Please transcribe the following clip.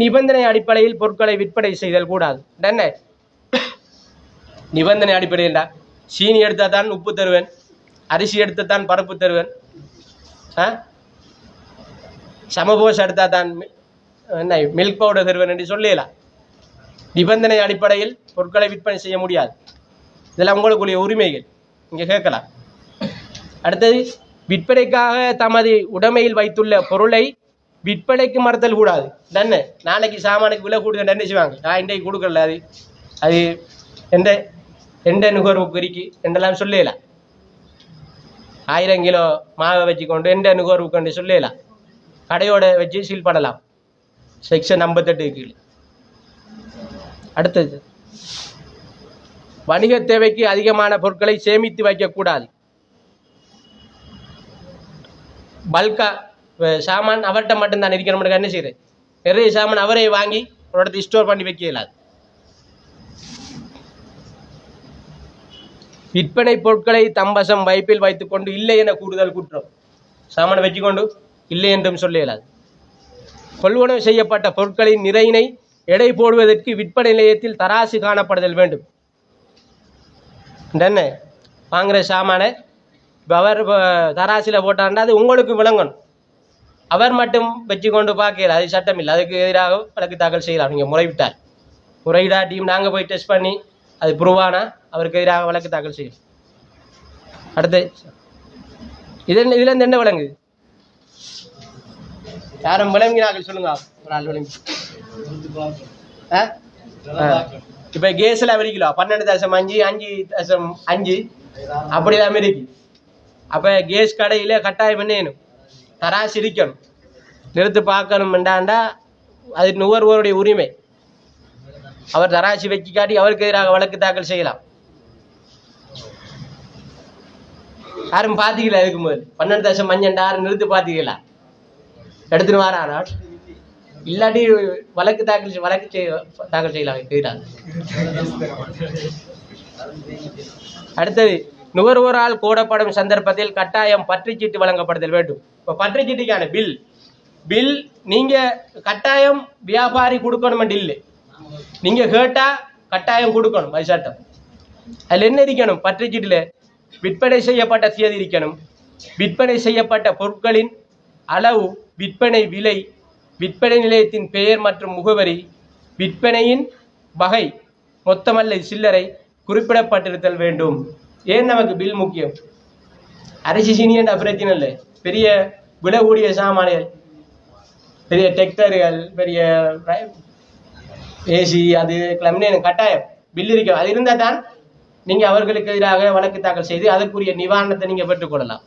நிபந்தனை அடிப்படையில் பொருட்களை விற்பனை செய்தல் கூடாது. என்ன நிபந்தனை அடிப்படையில்டா? சீனி எடுத்தால் தான் உப்பு தருவேன், அரிசி எடுத்தால் தான் பருப்பு தருவேன், சமபோஸ் எடுத்தால் தான் என்ன மில்க் பவுடர் தருவேன் என்று சொல்லலாம். நிபந்தனை அடிப்படையில் பொருட்களை விற்பனை செய்ய முடியாது. இதெல்லாம் உங்களுக்குரிய உரிமைகள், இங்கே கேட்கலாம். அடுத்தது, விற்பனைக்காக தமது உடைமையில் வைத்துள்ள பொருளை விற்பனைக்கு மறுத்தல் கூடாது. தன்னு நாளைக்கு சாமானுக்கு விலை கூடுதல் என்ன செய்வாங்க? நான் இன்றைக்கு கொடுக்கல, அது எந்த நுகர்வுக்கு இருக்கு என்றெல்லாம் சொல்லலாம். 1000 கிலோ மாவை வச்சுக்கொண்டு எந்த நுகர்வுக்கு சொல்லலாம். கடையோட வச்சு சீல் பண்ணலாம். செக்ஷன் 58 கீழே. அடுத்தது, வணிக தேவைக்கு அதிகமான பொருட்களை சேமித்து வைக்கக்கூடாது. பல்கா சாமான் அவர்கிட்ட மட்டும்தான் இருக்கணும். என்ன செய்யுது? நிறைய சாமான் அவரே வாங்கி ஒரு இடத்துல ஸ்டோர் பண்ணி வைக்க இயலாது. விற்பனை பொருட்களை தம்பசம் வைப்பில் வைத்துக்கொண்டு இல்லை என கூடுதல் குற்றம். சாமானை வச்சுக்கொண்டு இல்லை என்றும் சொல்ல இயலாது. கொள்வனவு செய்யப்பட்ட பொருட்களின் நிறையினை எடை போடுவதற்கு விற்பனை நிலையத்தில் தராசு காணப்படுதல் வேண்டும். என்ன வாங்குகிற சாமானை அவர் தராசில் போட்டாண்டா அது உங்களுக்கு விளங்கணும். அவர் மட்டும் வச்சுக்கொண்டு பார்க்கல, அது சட்டம் இல்லை. அதுக்கு எதிராக வழக்கு தாக்கல் செய்யலாம். நீங்கள் முறையிடாட்டியும் நாங்கள் போய் டெஸ்ட் பண்ணி அது ப்ரூவானா அவருக்கு எதிராக வழக்கு தாக்கல் செய்யும். அடுத்து, இதுலேருந்து என்ன விளங்குது? யாரும் விளங்கினார்கள் சொல்லுங்க. ஒரு ஆள் விளங்கி. இப்போ கேஸில் விரிக்கலாம் 12.5 5.5 அப்படிதான் இருக்கு. அப்போ கேஸ் கடையில் கட்டாயம் என்ன தராசு இருக்கணும், நிறுத்து பார்க்கணும் என்றாண்டா அது நுகர்வோருடைய உரிமை. அவர் தராசி வச்சு காட்டி அவருக்கு எதிராக வழக்கு தாக்கல் செய்யலாம். யாரும் பார்த்திக்கல. அதுக்கு முதல் 12.5 நிறுத்து பார்த்திக்கல, எடுத்துன்னு வாரானா இல்லாட்டி வழக்கு தாக்கல் செய்யலாம் எதிராக. அடுத்தது, நுகர்வோரால் கோடப்படும் சந்தர்ப்பத்தில் கட்டாயம் பற்றுச்சீட்டு வழங்கப்படுதல் வேண்டும். இப்போ பற்றுச்சீட்டுக்கான பில் நீங்கள் கட்டாயம் வியாபாரி கொடுக்கணும் இல்லை, நீங்கள் கேட்டால் கட்டாயம் கொடுக்கணும். அது சட்டம். அதில் என்ன இருக்கணும்? பற்றுச்சீட்டில் விற்பனை செய்யப்பட்ட தேதி இருக்கணும், விற்பனை செய்யப்பட்ட பொருட்களின் அளவு, விற்பனை விலை, விற்பனை நிலையத்தின் பெயர் மற்றும் முகவரி, விற்பனையின் வகை, மொத்தமல்ல சில்லறை குறிப்பிடப்பட்டிருத்தல் வேண்டும். ஏன் நமக்கு பில் முக்கியம்? அரிசி சீனியன் பிரச்சனை இல்லை. பெரிய விலை கூடிய சாமான்கள், பெரிய டிராக்டர்கள், பெரிய ஏசி, அது கிளம்பினு கட்டாயம் பில் இருக்கும். அது இருந்தால் தான் நீங்கள் அவர்களுக்கு எதிராக வழக்கு தாக்கல் செய்து அதற்குரிய நிவாரணத்தை நீங்கள் பெற்றுக்கொள்ளலாம்.